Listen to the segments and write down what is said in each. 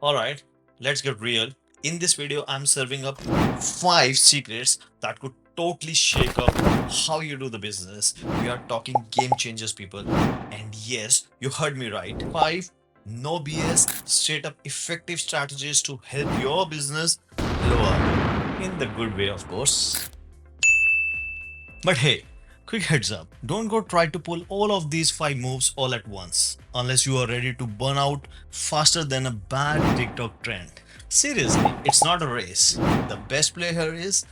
Alright, let's get real. In this video, I'm serving up 5 secrets that could totally shake up how you do the business. We are talking game changers, people. And yes, you heard me right. 5 no BS, straight up effective strategies to help your business blow up. In the good way, of course. But hey, quick heads up, don't go try to pull all of these 5 moves all at once, unless you are ready to burn out faster than a bad TikTok trend. Seriously, it's not a race. The best play here is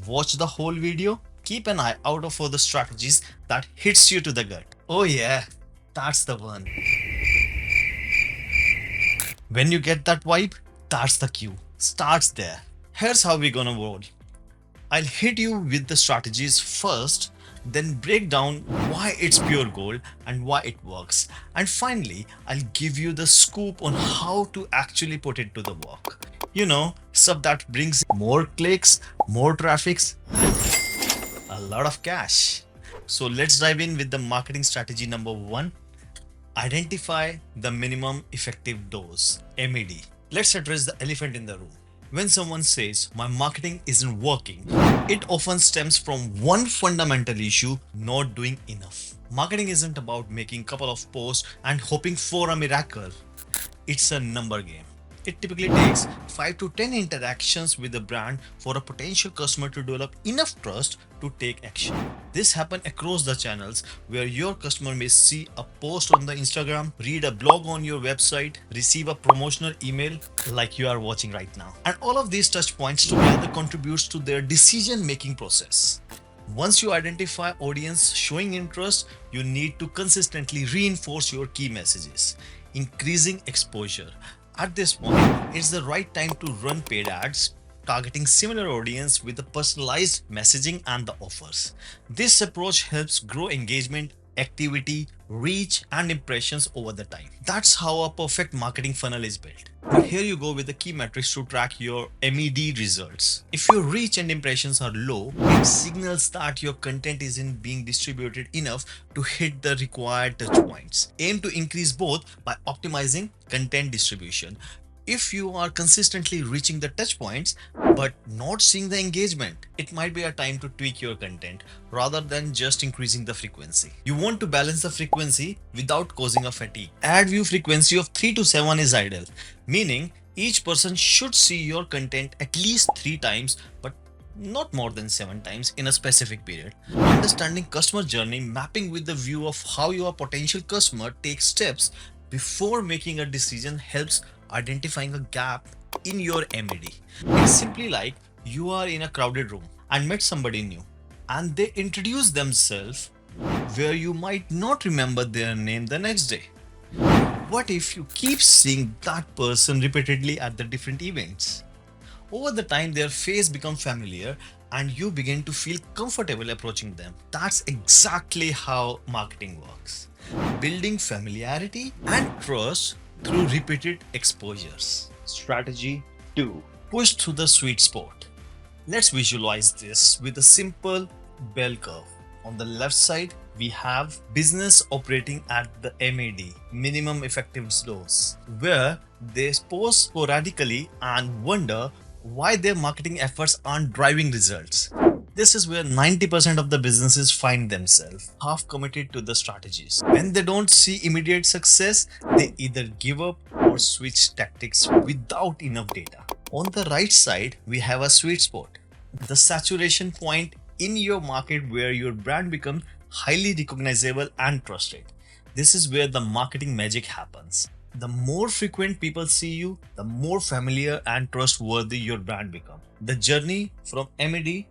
watch the whole video, keep an eye out for the strategies that hits you to the gut. Oh yeah, that's the one. When you get that vibe, that's the cue. Starts there. Here's how we're gonna roll. I'll hit you with the strategies first, then break down why it's pure gold and why it works. And finally, I'll give you the scoop on how to actually put it to the work. You know, stuff that brings more clicks, more traffics, a lot of cash. So let's dive in with the marketing strategy number 1. Identify the minimum effective dose, MED. Let's address the elephant in the room. When someone says, my marketing isn't working, it often stems from one fundamental issue: not doing enough. Marketing isn't about making a couple of posts and hoping for a miracle. It's a number game. It typically takes 5 to 10 interactions with the brand for a potential customer to develop enough trust to take action. This happens across the channels where your customer may see a post on the Instagram, read a blog on your website, receive a promotional email like you are watching right now. And all of these touch points together contributes to their decision-making process. Once you identify audience showing interest, you need to consistently reinforce your key messages, increasing exposure. At this point, it's the right time to run paid ads targeting similar audience with the personalized messaging and the offers. This approach helps grow engagement, activity, reach, and impressions over the time. That's how a perfect marketing funnel is built. But here you go with the key metrics to track your MED results. If your reach and impressions are low, it signals that your content isn't being distributed enough to hit the required touch points. Aim to increase both by optimizing content distribution. If you are consistently reaching the touch points but not seeing the engagement, it might be a time to tweak your content rather than just increasing the frequency. You want to balance the frequency without causing a fatigue. Ad view frequency of 3 to 7 is ideal, meaning each person should see your content at least 3 times but not more than 7 times in a specific period. Understanding customer journey mapping with the view of how your potential customer takes steps before making a decision helps identifying a gap in your MED. It's simply like you are in a crowded room and met somebody new and they introduce themselves where you might not remember their name the next day. What if you keep seeing that person repeatedly at the different events? Over the time, their face becomes familiar and you begin to feel comfortable approaching them. That's exactly how marketing works. Building familiarity and trust through repeated exposures. Strategy 2. Push through the sweet spot. Let's visualize this with a simple bell curve. On the left side, we have business operating at the MAD, minimum effective dose, where they pause sporadically and wonder why their marketing efforts aren't driving results. This is where 90% of the businesses find themselves, half committed to the strategies. When they don't see immediate success, they either give up or switch tactics without enough data. On the right side, we have a sweet spot, the saturation point in your market where your brand becomes highly recognizable and trusted. This is where the marketing magic happens. The more frequent people see you, the more familiar and trustworthy your brand becomes. The journey from MED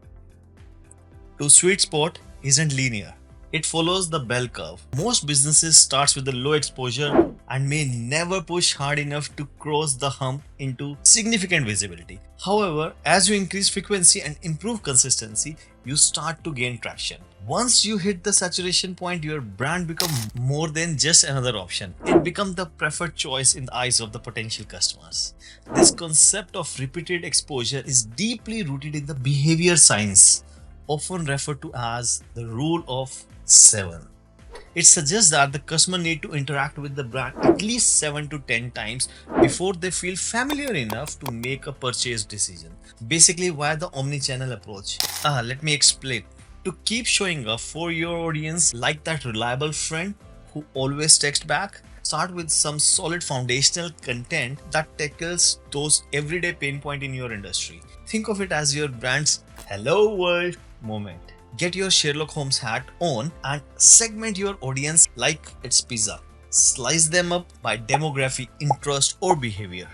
to sweet spot isn't linear. It follows the bell curve. Most businesses starts with a low exposure and may never push hard enough to cross the hump into significant visibility. However, as you increase frequency and improve consistency, you start to gain traction. Once you hit the saturation point, your brand becomes more than just another option. It becomes the preferred choice in the eyes of the potential customers. This concept of repeated exposure is deeply rooted in the behavior science, often referred to as the rule of 7. It suggests that the customer need to interact with the brand at least 7 to 10 times before they feel familiar enough to make a purchase decision. Basically, why the omni-channel approach? Let me explain. To keep showing up for your audience like that reliable friend who always texts back, start with some solid foundational content that tackles those everyday pain points in your industry. Think of it as your brand's hello world moment. Get your Sherlock Holmes hat on and segment your audience like it's pizza. Slice them up by demography, interest, or behavior.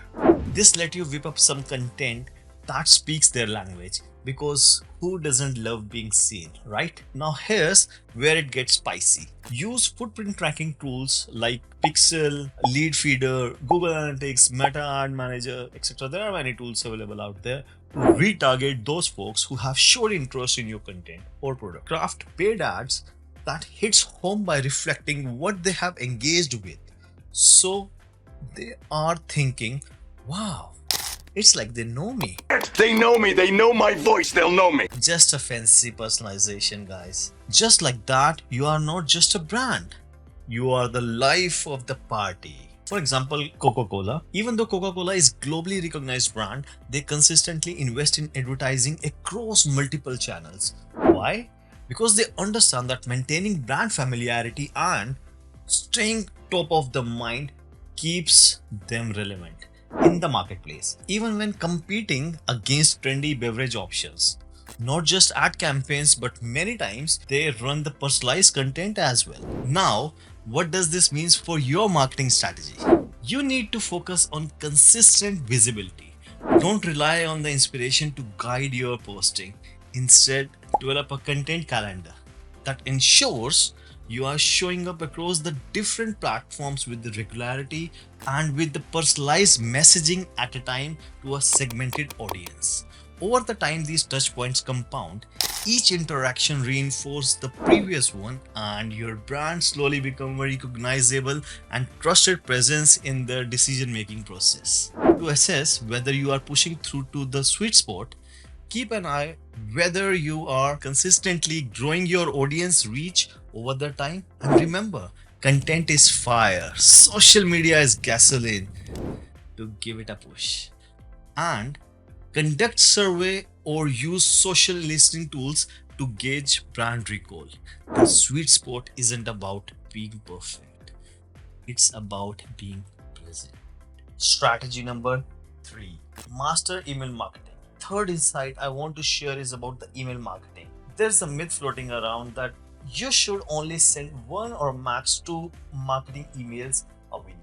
This let you whip up some content that speaks their language, because who doesn't love being seen, right? Now here's where it gets spicy. Use footprint tracking tools like Pixel, Lead Feeder, Google Analytics, Meta Ad Manager, etc. There are many tools available out there to retarget those folks who have shown interest in your content or product. Craft paid ads that hits home by reflecting what they have engaged with. So they are thinking, wow, it's like they know me. They know me, they know my voice, they'll know me. Just a fancy personalization, guys. Just like that, you are not just a brand. You are the life of the party. For example, Coca-Cola. Even though Coca-Cola is globally recognized brand, they consistently invest in advertising across multiple channels. Why? Because they understand that maintaining brand familiarity and staying top of the mind keeps them relevant in the marketplace, even when competing against trendy beverage options. Not just ad campaigns, but many times they run the personalized content as well. Now, what does this mean for your marketing strategy? You need to focus on consistent visibility. Don't rely on the inspiration to guide your posting. Instead, develop a content calendar that ensures you are showing up across the different platforms with the regularity and with the personalized messaging at a time to a segmented audience. Over the time, these touch points compound. Each interaction reinforces the previous one, and your brand slowly becomes a recognizable and trusted presence in the decision-making process. To assess whether you are pushing through to the sweet spot, keep an eye whether you are consistently growing your audience reach over the time. And remember, content is fire, social media is gasoline. To give it a push. And conduct survey or use social listening tools to gauge brand recall. The sweet spot isn't about being perfect. It's about being present. Strategy number 3. Master email marketing. Third insight I want to share is about the email marketing. There's a myth floating around that you should only send 1 or max 2 marketing emails a week.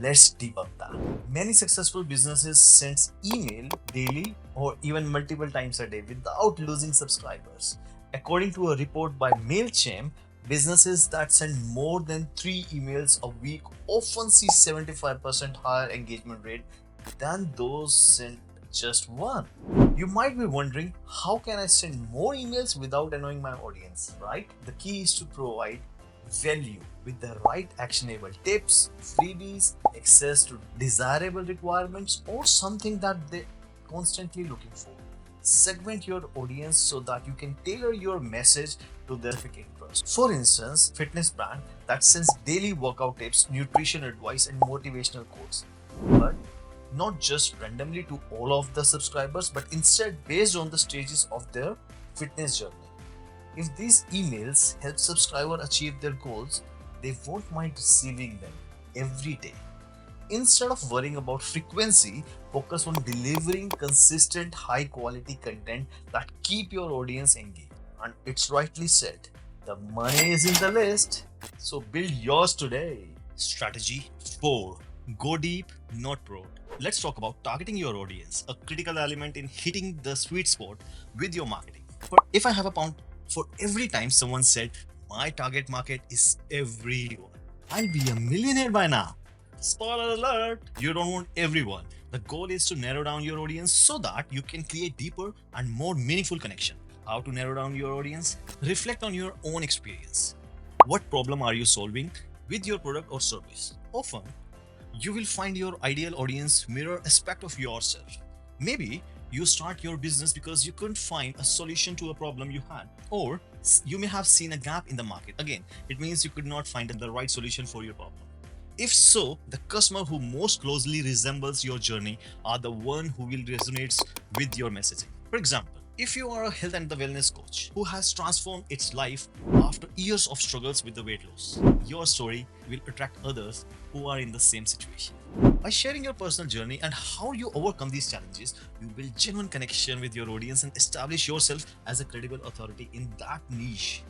Let's debunk that. Many successful businesses send email daily or even multiple times a day without losing subscribers. According to a report by MailChimp, businesses that send more than 3 emails a week often see 75% higher engagement rate than those sent just 1. You might be wondering, how can I send more emails without annoying my audience, right? The key is to provide value with the right actionable tips, freebies, access to desirable requirements, or something that they're constantly looking for. Segment your audience so that you can tailor your message to their specific interests. For instance, fitness brand that sends daily workout tips, nutrition advice, and motivational quotes. But not just randomly to all of the subscribers, but instead based on the stages of their fitness journey. If these emails help subscribers achieve their goals, they won't mind receiving them every day. Instead of worrying about frequency, focus on delivering consistent high quality content that keep your audience engaged. And it's rightly said, the money is in the list, so build yours today. Strategy 4. Go deep, not broad. Let's talk about targeting your audience, a critical element in hitting the sweet spot with your marketing. But if I have a pound for every time someone said, my target market is everyone, I'll be a millionaire by now. Spoiler alert, you don't want everyone. The goal is to narrow down your audience so that you can create deeper and more meaningful connection. How to narrow down your audience? Reflect on your own experience. What problem are you solving with your product or service? Often, you will find your ideal audience mirror aspect of yourself. Maybe you start your business because you couldn't find a solution to a problem you had, or You may have seen a gap in the market. Again, it means you could not find the right solution for your problem. If so, the customer who most closely resembles your journey are the one who will resonate with your messaging. For example, if you are a health and the wellness coach who has transformed its life after years of struggles with the weight loss, your story will attract others who are in the same situation. By sharing your personal journey and how you overcome these challenges, you build genuine connection with your audience and establish yourself as a credible authority in that niche.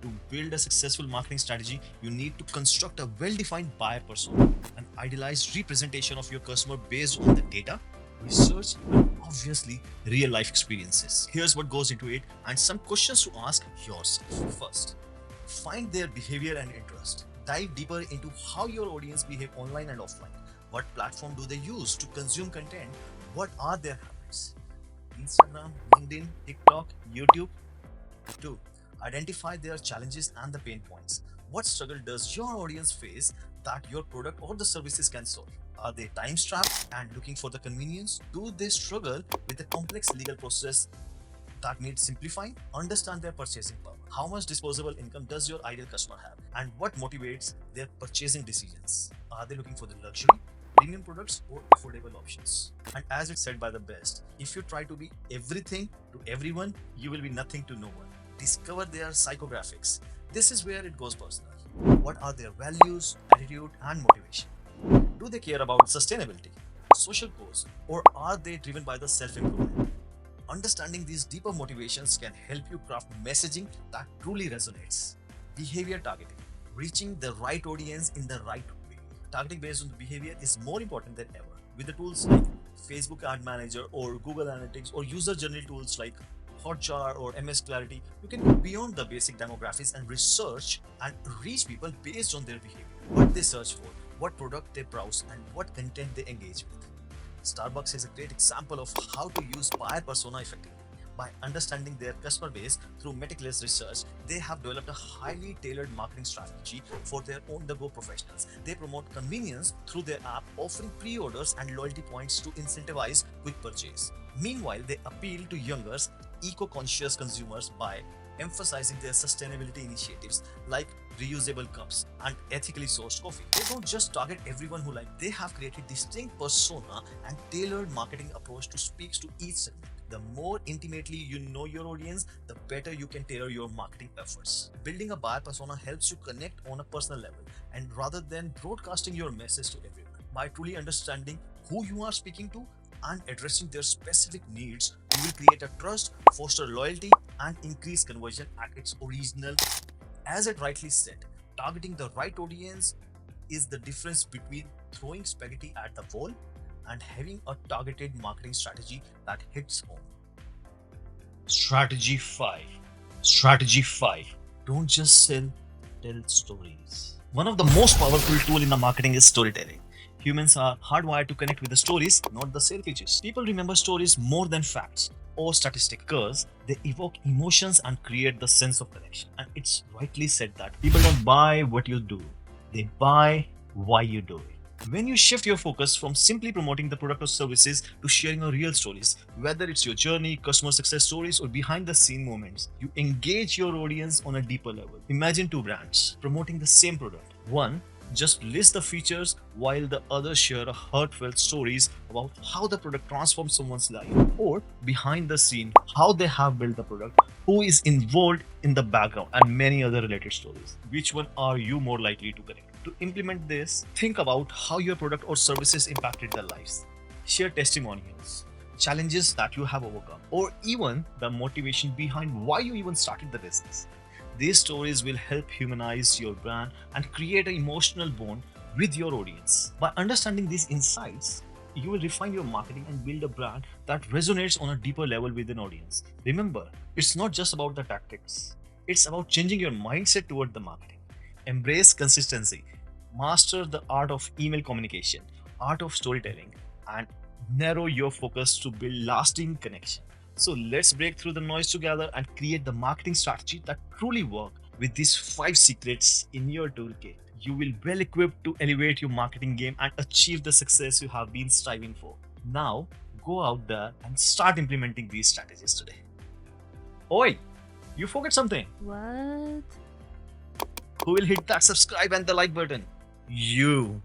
To build a successful marketing strategy, you need to construct a well-defined buyer persona, an idealized representation of your customer based on the data, research, and obviously real-life experiences. Here's what goes into it and some questions to ask yourself. First, find their behavior and interest. Dive deeper into how your audience behave online and offline. What platform do they use to consume content? What are their habits? Instagram, LinkedIn, TikTok, YouTube. 2. Identify their challenges and the pain points. What struggle does your audience face that your product or the services can solve? Are they time strapped and looking for the convenience? Do they struggle with the complex legal process that needs simplifying? Understand their purchasing power. How much disposable income does your ideal customer have? And what motivates their purchasing decisions? Are they looking for the luxury, premium products, or affordable options? And as it's said by the best, if you try to be everything to everyone, you will be nothing to no one. Discover their psychographics. This is where it goes personal. What are their values, attitude, and motivation? Do they care about sustainability, social cause, or are they driven by the self improvement? Understanding these deeper motivations can help you craft messaging that truly resonates. Behavior targeting, reaching the right audience in the right way. Targeting based on the behavior is more important than ever. With the tools like Facebook Ad Manager or Google Analytics or user journey tools like Hotjar or MS Clarity, you can go beyond the basic demographics and research and reach people based on their behavior, what they search for, what product they browse, and what content they engage with. Starbucks is a great example of how to use buyer persona effectively. By understanding their customer base through meticulous research, they have developed a highly tailored marketing strategy for their on-the-go professionals. They promote convenience through their app, offering pre-orders and loyalty points to incentivize quick purchase. Meanwhile, they appeal to younger, eco-conscious consumers by emphasizing their sustainability initiatives like reusable cups and ethically sourced coffee. They don't just target everyone who like, they have created distinct persona and tailored marketing approach to speak to each segment. The more intimately you know your audience, the better you can tailor your marketing efforts. Building a buyer persona helps you connect on a personal level and rather than broadcasting your message to everyone. By truly understanding who you are speaking to and addressing their specific needs, you will create a trust, foster loyalty, and increase conversion at its original. As it rightly said, targeting the right audience is the difference between throwing spaghetti at the wall and having a targeted marketing strategy that hits home. Strategy 5. Strategy 5. Don't just sell, tell stories. One of the most powerful tool in the marketing is storytelling. Humans are hardwired to connect with the stories, not the sale pitches. People remember stories more than facts or statistics because they evoke emotions and create the sense of connection. And it's rightly said that people don't buy what you do, they buy why you do it. When you shift your focus from simply promoting the product or services to sharing your real stories, whether it's your journey, customer success stories, or behind the scene moments, you engage your audience on a deeper level. Imagine two brands promoting the same product. One just lists the features while the other share heartfelt stories about how the product transformed someone's life, or behind the scene, how they have built the product, who is involved in the background, and many other related stories. Which one are you more likely to connect? To implement this, think about how your product or services impacted their lives. Share testimonials, challenges that you have overcome, or even the motivation behind why you even started the business. These stories will help humanize your brand and create an emotional bond with your audience. By understanding these insights, you will refine your marketing and build a brand that resonates on a deeper level with an audience. Remember, it's not just about the tactics, it's about changing your mindset toward the marketing. Embrace consistency, master the art of email communication, art of storytelling, and narrow your focus to build lasting connection. So let's break through the noise together and create the marketing strategy that truly works. With these 5 secrets in your toolkit, you will be well equipped to elevate your marketing game and achieve the success you have been striving for. Now, go out there and start implementing these strategies today. Oi! You forget something. What? Who will hit that subscribe and the like button? You.